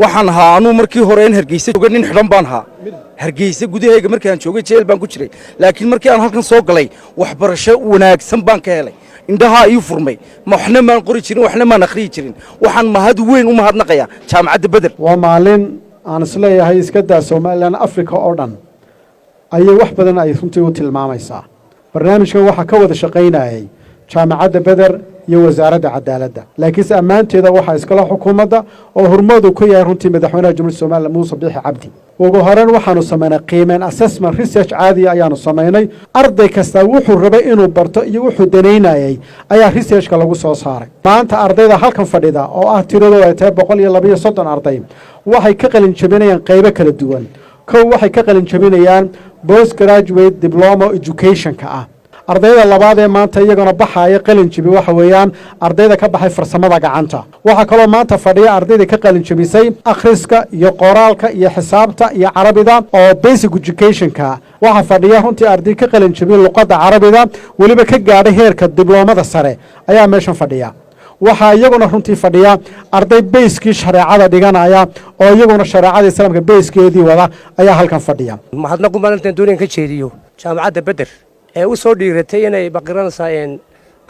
waxaan ahaa anuu markii hore in Hargeysa jooga nin xidhan baan ahaa Hargeysa gudahayga markii aan joogay jeel baan ku jiray laakiin markii aan halkan soo galay waxbarasho wanaagsan baan ka helay indhaha ii furmay waxna maan qori jirin waxna maan akhriyi jirin waxaan mahad weyn u mahadnaqayaa jaamacadda Badar waa maalin aan isleeyahay iska daa Soomaaliland Afrika oo dhan ayay wax badan ay runtii u tilmaamaysaa barnaamijkan waxa ka wada shaqeynayay jaamacadda Badar iyo wasaaradda cadaaladda laakiin ammaanteeda waxa iskala xukuumadda oo hormadu ku yahay runtii madaxweynaha Jamhuuriyadda Soomaaliland Muuse Biixi Cabdi ugu horeen waxaanu sameynay qiimeyn assessment research caadi ayaanu sameynay arday kasta wuxuu rabay inuu barto iyo wuxuu daneynayay ayaa researchka lagu soo saaray maanta ardayda halkan fadhida oo ah tiradooda ay tahay 132 arday waxay ka qalin jabinayaan qaybo kala duwan waxay ka qalin jabinayaan postgraduate diploma education-ka ah ardayda labaad ee maanta iyagana baxaya qalin jabi waxa weeyaan ardayda ka baxay farsamada gacanta waxa kale oo maanta fadhiya ardayda ka qalin jabisay akhriska iyo qoraalka iyo xisaabta iyo carabiga oo basic education-ka waxa fadhiya runtii arday ka qalin jabi luqadda carabiga waliba ka gaadhay heerka diblomada sare ayaa meeshan fadhiya waxa iyaguna runtii fadhiya arday bayskii shareecada dhiganaya oo iyaguna shareecada islaamka bayskeedii wada ayaa halkan fadhiya mahadnaq u maalintan doonayaan ka jeediyo jaamacadda Badar ee u soo dhiiratay inay baqranayaan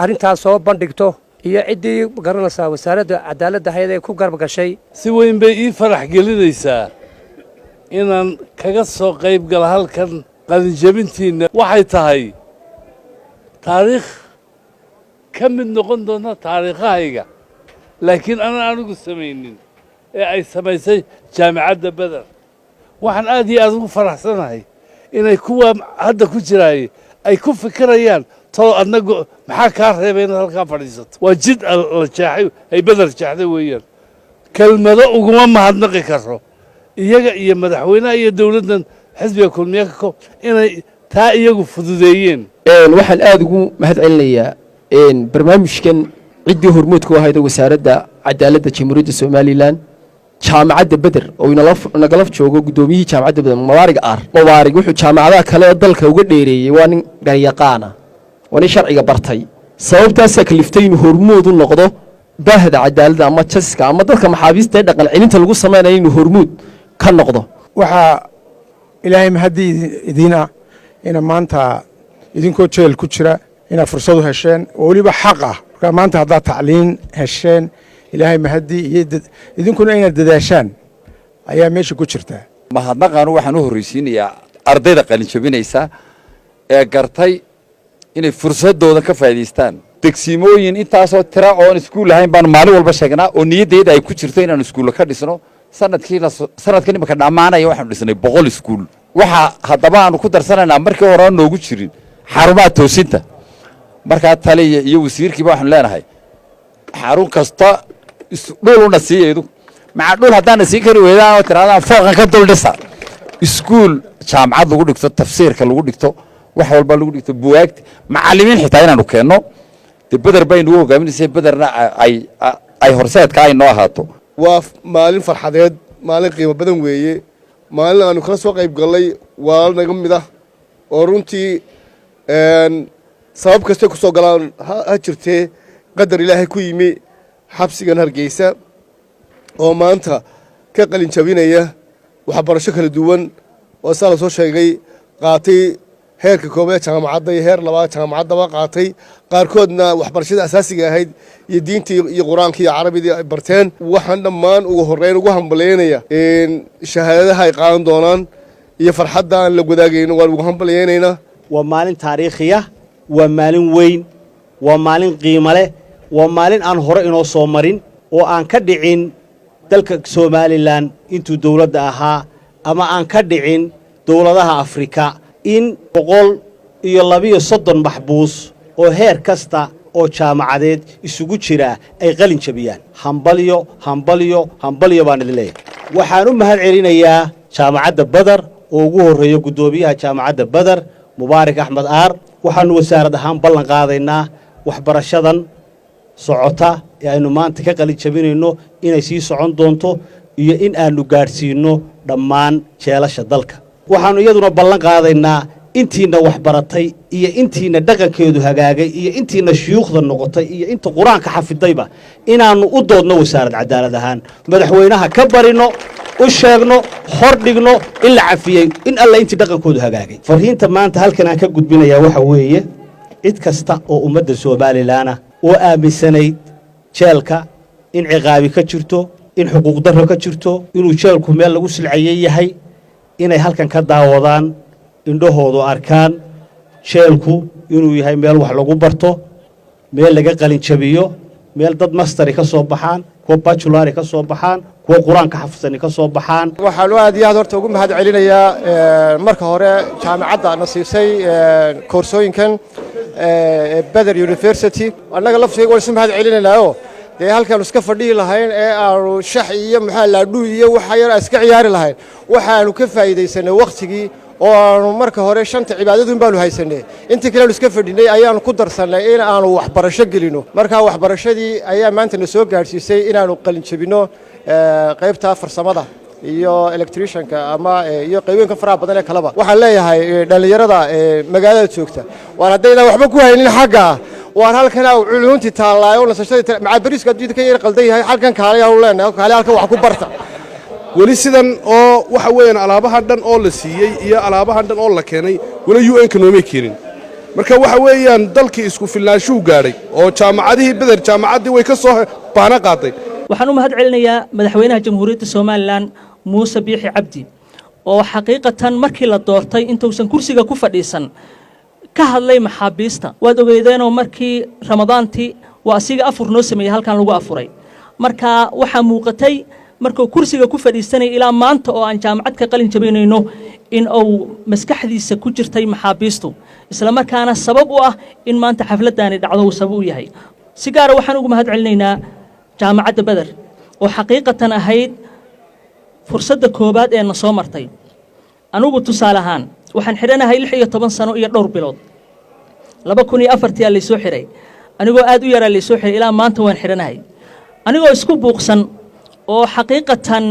arintaas soo bandhigto iyo cidii garanaysaa wasaaradda cadaaladda hay'adda ay ku garab gashay si weyn bay ii farax gelinaysaa inaan kaga soo qayb gal halkan qalin jabintiina waxay tahay taariikh ka mid noqon doona taariikhahayga laakiin aan anigu samaynin ee ay samaysay jaamacadda Badar waxaan aad iyo aad ugu faraxsanahay inay kuwa hadda ku jiraay ay ku fikirayaan tolo adnagu maxaa ka reebay inaad halkaa fadhiisato waa jid la jeexay ay Badar jeexday weeyaan kelmado uguma mahadnaqi karo iyaga iyo madaxweynaha iyo dawladdan xisbiga kulmiye ka inay taa iyagu fududeeyeen waxaan aad ugu mahad celinayaa barnaamijkan ciddii hormuudku ahayd wasaaradda cadaaladda Jamhuuriyadda Soomaaliland jaamacadda Badar oo nagala joogo gudoomiyihii jaamacadda Badar Mubaarig wuxuu jaamacadaha kale ee dalka uga dheereeyay waa nin garyaqaana waa nin sharciga bartay sababtaas kaliftay inuu hormuud u noqdo baahda cadaaladda ama jaska ama dadka maxaabiista ee dhaqan celinta lagu sameeyo inuu hormuud ka noqdo waxa ilaahay mahadii idina ina maanta idinkoo jeel ku jira ina fursad u hesheen oo waliba xaq ah maanta hadda tacliin hesheen ilaahay mahadii idinkuna inay dadaashaan ayaa meesha ku jirta mahadnaqan waxaan u horeysiinayaa ardayda qalin jabinaysa ee gartay inay fursadooda ka faa'iideystaan degsimooyin intaasoo tira oo iskuul ahayn baan maalin walba sheegnaa oo niyadeeda ay ku jirto inaan iskuul ka dhisno sanadkan imika dhamaanaya waxaan dhisnay 100 iskuul waxa hadaba aanu ku darsanaynaa markii hore noogu jirin xarumaha toosinta marka taliye iyo wasiirkiiba waxaan leenahay xarun kasta dhul una siiyeedu ma dhul hadaan sii kari weedaan oo tiraadaan fooqan ka dul dhisa iskuul jaamacad lagu dhigto tafsiirka lagu dhigto wax walba lagu dhigto buugaagta macallimiin xitaa inaanu keenno Badar baynu u hogaaminaysay Badarna ay horseedka ay noo ahaato waa maalin farxadeed maalin qiimo badan weeye maalin aanu kala soo qayb galay waa naga mid ah oo runtii sabab kasta ku soo galaan ha jirtee qadar ilaahay ku yimi xabsigan Hargeysa oo maanta ka qalin jabinaya waxbarasho kala duwan oo sala soo sheegay qaatay heerka koobaad jaamacadda iyo heer labaad jaamacadda qaatay qaarkoodna waxbarashada asaasiga ahayd iyo diinta iyo quraanka iyo carabiga ay barteen waxaan dhammaan ugu horeyn ugu hambalyeynaya shahaadadaha ay qaadan doonaan iyo farxadda aan la wadaagayno waan ugu hambalyeynayna waa maalin taariikhiya waa maalin weyn waa maalin qiimo leh waa maalin aan hore inoo soo marin oo aan ka dhicin dalka Soomaaliland intuu dawladda ahaa ama aan ka dhicin dawladaha Afrika in 132 maxbuus oo heer kasta oo jaamacadeed isugu jira ay qalin jabiyaan hambalyo baan idin leeyahay waxaan u mahad celinayaa jaamacadda Badar oo ugu horeeyo gudoomiyaha jaamacadda Badar Mubaarig Axmed Aar waxaan wasaarad ahaan ballan qaadaynaa waxbarashadan socota ee aynu maanta ka qalin jabinayno inay sii socon doonto iyo in aanu gaarsiino dhammaan jeelasha dalka waxaanu iyaduna ballan qaadaynaa intiina wax baratay iyo intiina dhaqankeedu hagaagay iyo intiina shuyuukhda noqotay iyo inta quraanka xafidayba inaanu u doodno wasaaradda cadaalad ahaan madaxweynaha ka barino u sheegno hor dhigno in la cafiyay in alla intii dhaqankoodu hagaagay fariinta maanta halkan aan ka gudbinayaa waxa weeye cid kasta oo ummadda Soomaaliland oo aaminsanayd jeelka in ciqaabi ka jirto in xuquuq darro ka jirto inuu jeelku meel lagu silciyay yahay inay halkan ka daawadaan indhahoodu arkaan jeelku inuu yahay meel wax lagu barto meel laga qalin jabiyo meel dad master ka soo baxaan kuwa bachelor ka soo baxaan kuwa quraanka xafsan ka soo baxaan waxaan aad iyo aad horta ugu mahad celinayaa marka hore jaamacadda nasiisay koorsooyinkan Beder University annaga laftiga waan mahad celinaynaa dee halkaan iska fadhiyi lahayn ee aanu shax iyo maxaa la dhuu iyo waxa yar iska ciyaari lahayn waxaanu ka faa'iideysanay waqtigii oo aanu marka hore shanta cibaadadun baanu haysanay intii kale iska fadhinay ayaanu ku darsanay in aanu waxbarasho gelino marka waxbarashadii ayaa maanta na soo gaarsiisay inaanu qalin jabino qaybta farsamada iyo electricianka ama iyo qaybooyinka faraha badan ee kalaba waxaan leeyahay dhalinyarada magaalada joogta waan haddayna waxba ku haynin xagga waan halkan culunti taalaayo nasashada macabariska jidka ka yar qaldan yahay halkan kaaliya u leenahay kaaliya halkan wax ku barta weli sidan oo waxa weeyaan alaabaha dhan oo la siiyay iyo alaabaha dhan oo la keenay wala UN kanoomay keenin marka waxa weeyaan dalkii isku filnaashuu gaaray oo jaamacadihii Beder jaamacadii way ka soo baana qaaday waxaan u mahad celinayaa madaxweynaha jamhuuriyadda Soomaaliland Muuse Biixi Cabdi oo xaqiiqatan markii la doortay intuusan kursiga ku fadhiisan ka hadlay maxaabiista waad ogeydeen oo markii ramadaantii waa asiga afur noo sameeyay halkan lagu afuray marka waxa muuqatay markuu kursiga ku fadhiisanay ilaa maanta oo aan jaamacad ka qalin jabinayno in uu maskaxdiisa ku jirtay maxaabiistu isla markaana sabab u ah in maanta xafladani dhacdo uu sabab u yahay si gaar ah waxaan ugu mahad celinaynaa jaamacadda Beder oo xaqiiqatan ahayd fursadda koobaad ee na soo martay anugu tusaale ahaan waxaan xiranahay 16 sano iyo dhowr bilood 2004 la soo xiray anigoo aad u yaraa la soo xiray ilaa maanta waan xiranahay anigoo isku buuqsan oo xaqiiqatan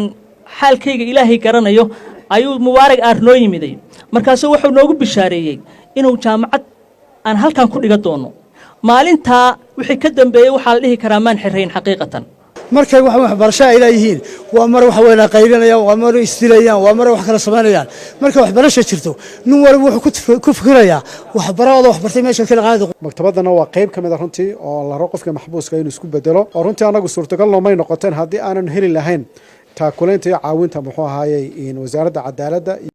xaalkayga ilaahay garanayo ayuu Mubaarak Aar noo yimiday markaas wuxuu noogu bishaareeyay inuu jaamacad aan halkan ku dhiga doono maalinta wixii ka dambeeyay waxa la dhihi karaa maan xirayn xaqiiqatan markay wax barasho ay leeyihiin waa mar wax weyn qaylinayaan waa mar istilayaan waa mar wax kala sameynayaan marka wax barasho jirto nin walba wuxuu ku fikirayaa wax barado wax bartay meesha kala qaado maktabadana waa qayb kamid ah runtii oo la rabo qofka maxbuuska inuu isku bedelo oo runtii anagu suurtagal noomay noqoteen haddii aanan heli lahayn taakuleynta iyo caawinta muxuu ahaayay in wasaaradda cadaaladda